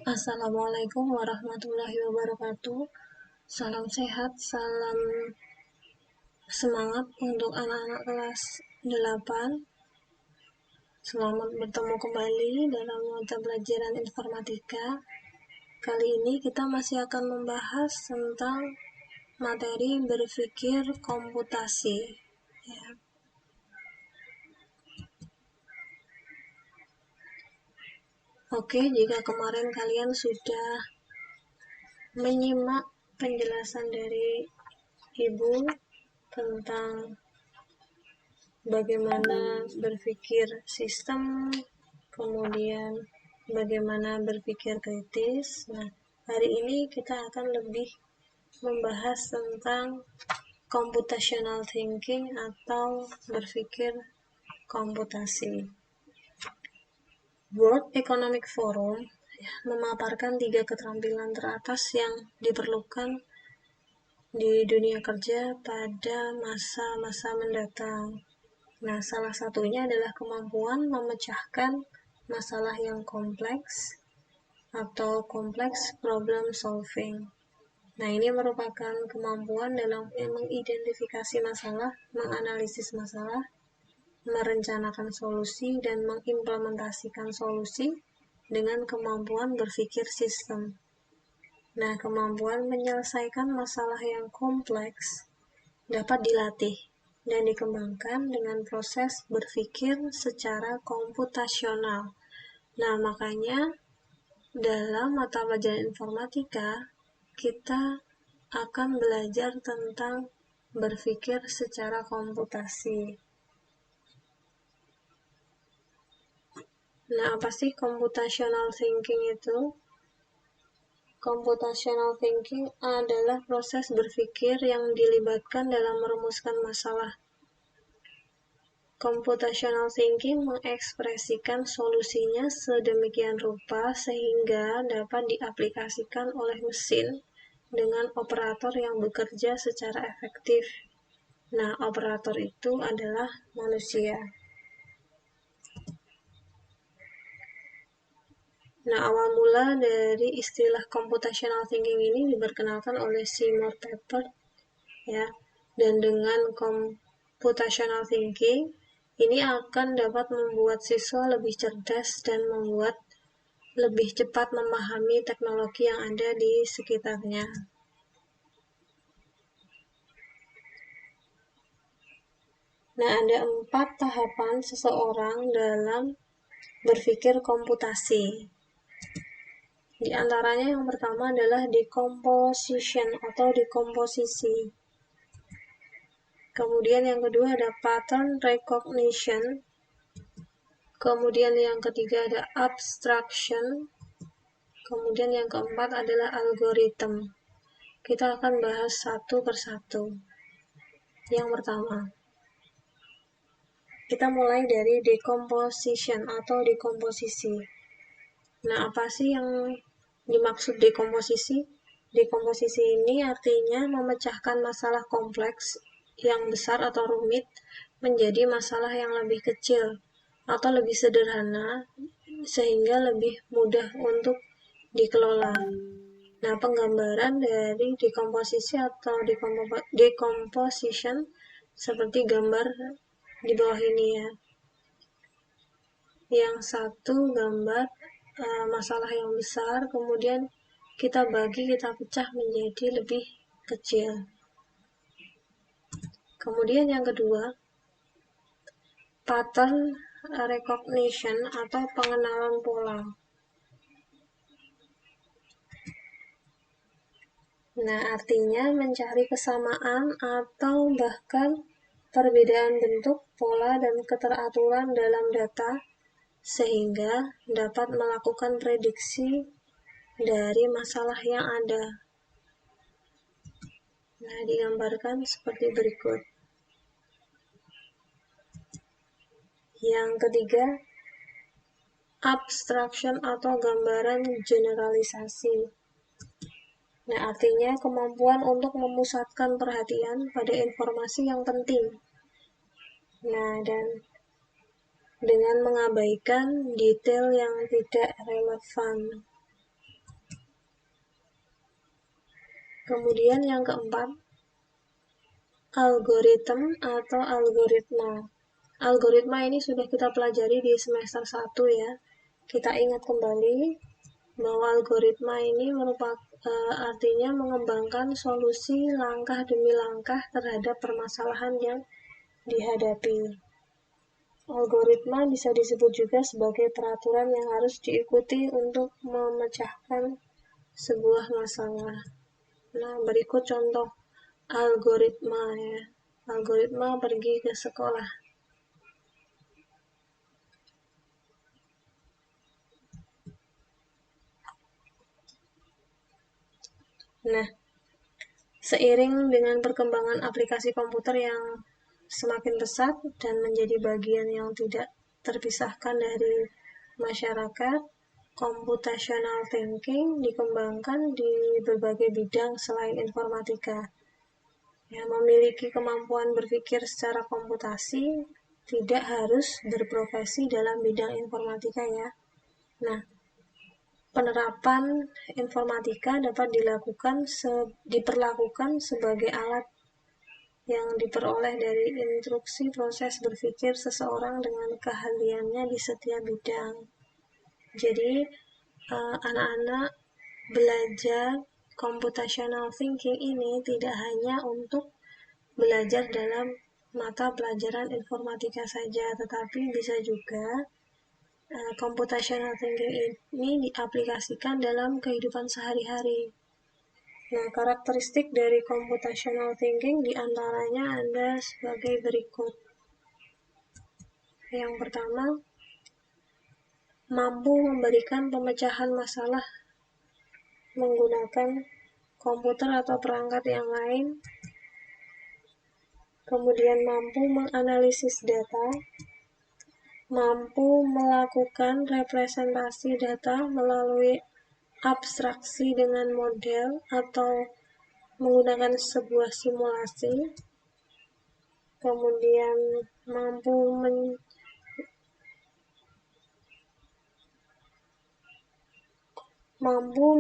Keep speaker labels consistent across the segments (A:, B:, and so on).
A: Assalamualaikum warahmatullahi wabarakatuh. Salam sehat, salam semangat untuk anak-anak kelas 8. Selamat bertemu kembali dalam mata pelajaran informatika. Kali ini kita masih akan membahas tentang materi berpikir komputasi. Ya. Oke, jika kemarin kalian sudah menyimak penjelasan dari Ibu tentang bagaimana berpikir sistem, kemudian bagaimana berpikir kritis. Nah, hari ini kita akan lebih membahas tentang computational thinking atau berpikir komputasi. World Economic Forum memaparkan 3 keterampilan teratas yang diperlukan di dunia kerja pada masa-masa mendatang. Nah, salah satunya adalah kemampuan memecahkan masalah yang kompleks atau complex problem solving. Nah, ini merupakan kemampuan dalam mengidentifikasi masalah, menganalisis masalah, merencanakan solusi, dan mengimplementasikan solusi dengan kemampuan berpikir sistem. Nah, kemampuan menyelesaikan masalah yang kompleks dapat dilatih dan dikembangkan dengan proses berpikir secara komputasional. Nah, makanya dalam mata pelajaran informatika, kita akan belajar tentang berpikir secara komputasi. Nah, apa sih computational thinking itu? Computational thinking adalah proses berpikir yang dilibatkan dalam merumuskan masalah. Computational thinking mengekspresikan solusinya sedemikian rupa sehingga dapat diaplikasikan oleh mesin dengan operator yang bekerja secara efektif. Nah, operator itu adalah manusia. Nah, awal mula dari istilah computational thinking ini diperkenalkan oleh Seymour Papert, ya. Dan dengan computational thinking ini akan dapat membuat siswa lebih cerdas dan membuat lebih cepat memahami teknologi yang ada di sekitarnya. Nah, ada 4 tahapan seseorang dalam berpikir komputasi. Di antaranya yang pertama adalah decomposition atau dekomposisi. Kemudian yang kedua ada pattern recognition. Kemudian yang ketiga ada abstraction. Kemudian yang keempat adalah algoritma. Kita akan bahas satu persatu. Yang pertama, kita mulai dari decomposition atau dekomposisi. Nah, apa sih yang dimaksud dekomposisi? Dekomposisi ini artinya memecahkan masalah kompleks yang besar atau rumit menjadi masalah yang lebih kecil atau lebih sederhana sehingga lebih mudah untuk dikelola. Nah, penggambaran dari dekomposisi atau decomposition seperti gambar di bawah ini ya. Yang satu gambar masalah yang besar, kemudian kita bagi, kita pecah menjadi lebih kecil. Kemudian yang kedua, pattern recognition atau pengenalan pola. Nah, artinya mencari kesamaan atau bahkan perbedaan bentuk, pola, dan keteraturan dalam data sehingga dapat melakukan prediksi dari masalah yang ada. Nah, digambarkan seperti berikut. Yang ketiga, abstraction atau gambaran generalisasi. Nah, artinya kemampuan untuk memusatkan perhatian pada informasi yang penting. Nah, dan dengan mengabaikan detail yang tidak relevan. Kemudian yang keempat, algoritma atau algoritma. Algoritma ini sudah kita pelajari di semester 1 ya. Kita ingat kembali bahwa algoritma ini artinya mengembangkan solusi langkah demi langkah terhadap permasalahan yang dihadapi. Algoritma bisa disebut juga sebagai peraturan yang harus diikuti untuk memecahkan sebuah masalah. Nah, berikut contoh algoritma ya. Algoritma pergi ke sekolah. Nah, seiring dengan perkembangan aplikasi komputer yang semakin pesat dan menjadi bagian yang tidak terpisahkan dari masyarakat, computational thinking dikembangkan di berbagai bidang selain informatika. Ya, memiliki kemampuan berpikir secara komputasi tidak harus berprofesi dalam bidang informatika ya. Nah, penerapan informatika dapat diperlakukan sebagai alat yang diperoleh dari instruksi proses berpikir seseorang dengan keahliannya di setiap bidang. Jadi, anak-anak belajar computational thinking ini tidak hanya untuk belajar dalam mata pelajaran informatika saja, tetapi bisa juga computational thinking ini diaplikasikan dalam kehidupan sehari-hari. Nah, karakteristik dari computational thinking diantaranya ada sebagai berikut. Yang pertama, mampu memberikan pemecahan masalah menggunakan komputer atau perangkat yang lain. Kemudian mampu menganalisis data, mampu melakukan representasi data melalui abstraksi dengan model atau menggunakan sebuah simulasi, kemudian mampu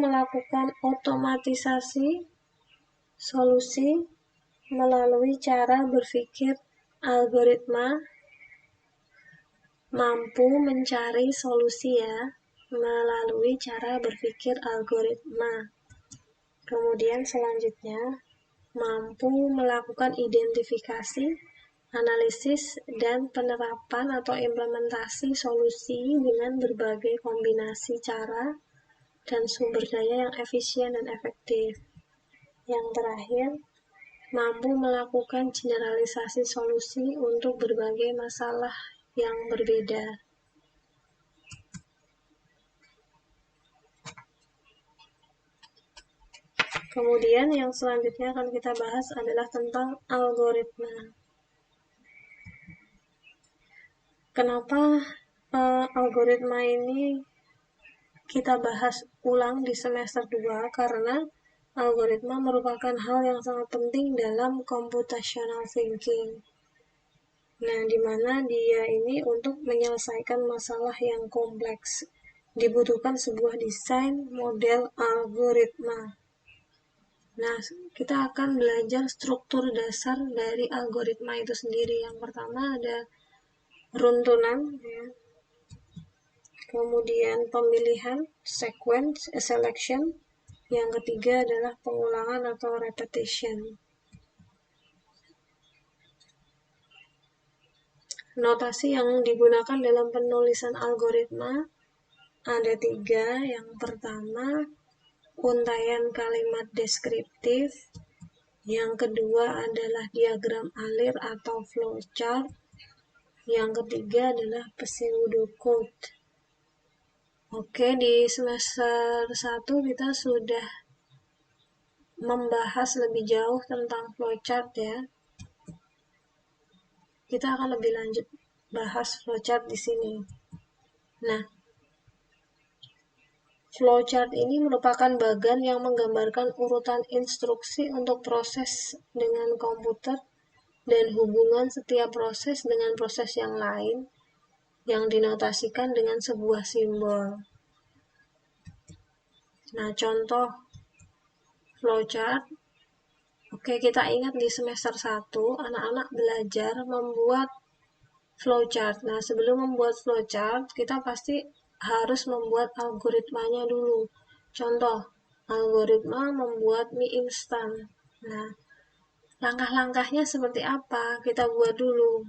A: melakukan otomatisasi solusi melalui cara berpikir algoritma, mampu mencari solusi ya melalui cara berpikir algoritma. Kemudian selanjutnya, mampu melakukan identifikasi, analisis, dan penerapan atau implementasi solusi dengan berbagai kombinasi cara dan sumber daya yang efisien dan efektif. Yang terakhir, mampu melakukan generalisasi solusi untuk berbagai masalah yang berbeda. Kemudian yang selanjutnya akan kita bahas adalah tentang algoritma. Kenapa algoritma ini kita bahas ulang di semester 2? Karena algoritma merupakan hal yang sangat penting dalam computational thinking. Nah, di mana dia ini untuk menyelesaikan masalah yang kompleks. Dibutuhkan sebuah desain model algoritma. Nah, kita akan belajar struktur dasar dari algoritma itu sendiri. Yang pertama ada runtunan, ya. Kemudian pemilihan, selection. Yang ketiga adalah pengulangan atau repetition. Notasi yang digunakan dalam penulisan algoritma ada 3. Yang pertama, untaian kalimat deskriptif. Yang kedua adalah diagram alir atau flowchart. Yang ketiga adalah pseudocode. Oke, di semester 1 kita sudah membahas lebih jauh tentang flowchart ya. Kita akan lebih lanjut bahas flowchart di sini. Nah, flowchart ini merupakan bagan yang menggambarkan urutan instruksi untuk proses dengan komputer dan hubungan setiap proses dengan proses yang lain yang dinotasikan dengan sebuah simbol. Nah, contoh flowchart Oke, kita ingat di semester 1, anak-anak belajar membuat flowchart. Nah, sebelum membuat flowchart, kita pasti harus membuat algoritmanya dulu. Contoh, algoritma membuat mie instan. Nah, langkah-langkahnya seperti apa? Kita buat dulu.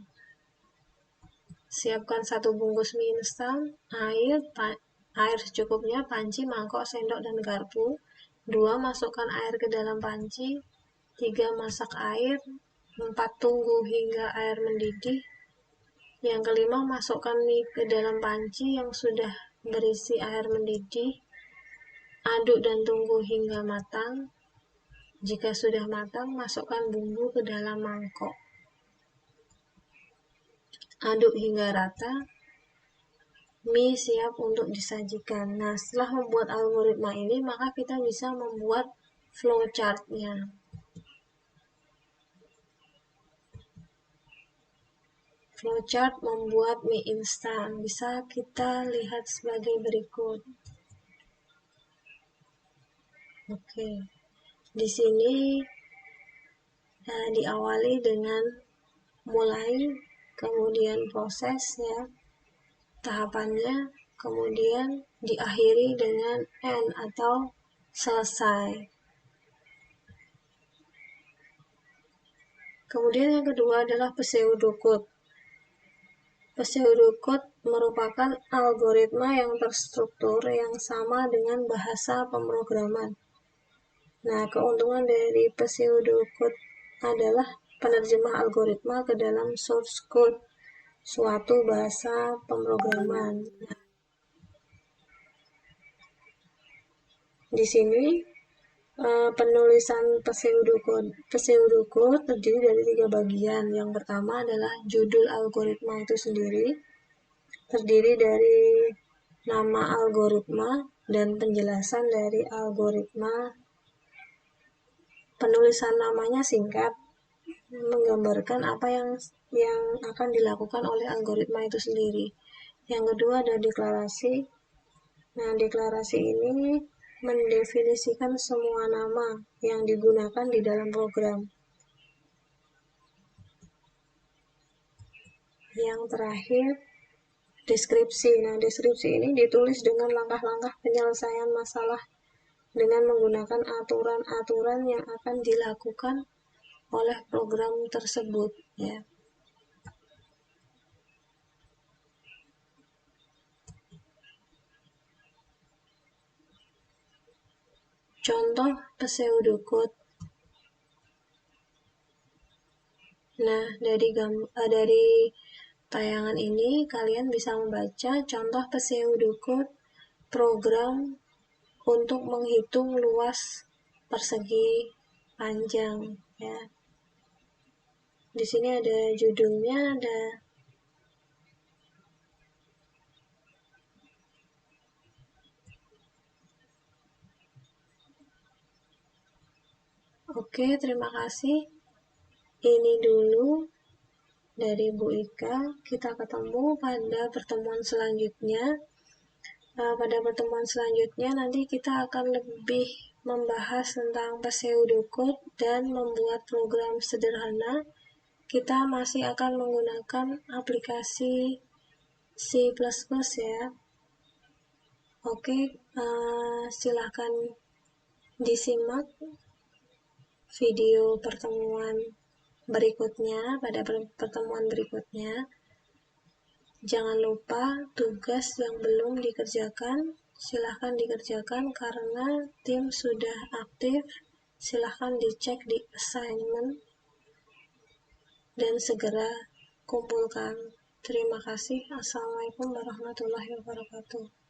A: Siapkan 1 bungkus mie instan, air secukupnya, panci, mangkok, sendok, dan garpu. 2. Masukkan air ke dalam panci. 3. Masak air. 4. Tunggu hingga air mendidih. Yang kelima, masukkan mie ke dalam panci yang sudah berisi air mendidih. Aduk dan tunggu hingga matang. Jika sudah matang, masukkan bumbu ke dalam mangkok. Aduk hingga rata. Mie siap untuk disajikan. Nah, setelah membuat algoritma ini, maka kita bisa membuat flowchart-nya. Flowchart membuat mie instan bisa kita lihat sebagai berikut. Oke, di sini diawali dengan mulai, kemudian proses ya, tahapannya, kemudian diakhiri dengan end atau selesai. Kemudian yang kedua adalah pseudocode. Pseudocode merupakan algoritma yang terstruktur yang sama dengan bahasa pemrograman. Nah, keuntungan dari pseudocode adalah penerjemah algoritma ke dalam source code suatu bahasa pemrograman. Nah, di sini penulisan pseudocode terdiri dari 3 bagian. Yang pertama adalah judul algoritma itu sendiri, terdiri dari nama algoritma dan penjelasan dari algoritma. Penulisan namanya singkat, menggambarkan apa yang akan dilakukan oleh algoritma itu sendiri. Yang kedua ada deklarasi. Nah, deklarasi ini mendefinisikan semua nama yang digunakan di dalam program. Yang terakhir, deskripsi. Nah, deskripsi ini ditulis dengan langkah-langkah penyelesaian masalah dengan menggunakan aturan-aturan yang akan dilakukan oleh program tersebut ya. Contoh pseudocode. Nah, dari tayangan ini kalian bisa membaca contoh pseudocode program untuk menghitung luas persegi panjang ya. Di sini ada judulnya, ada Oke, terima kasih. Ini dulu dari Bu Ika. Kita ketemu pada pertemuan selanjutnya. Pada pertemuan selanjutnya nanti kita akan lebih membahas tentang pseudocode dan membuat program sederhana. Kita masih akan menggunakan aplikasi C++ ya. Oke, silakan disimak video pertemuan berikutnya. Pada pertemuan berikutnya, jangan lupa tugas yang belum dikerjakan silahkan dikerjakan karena tim sudah aktif. Silahkan dicek di assignment dan segera kumpulkan. Terima kasih. Assalamualaikum warahmatullahi wabarakatuh.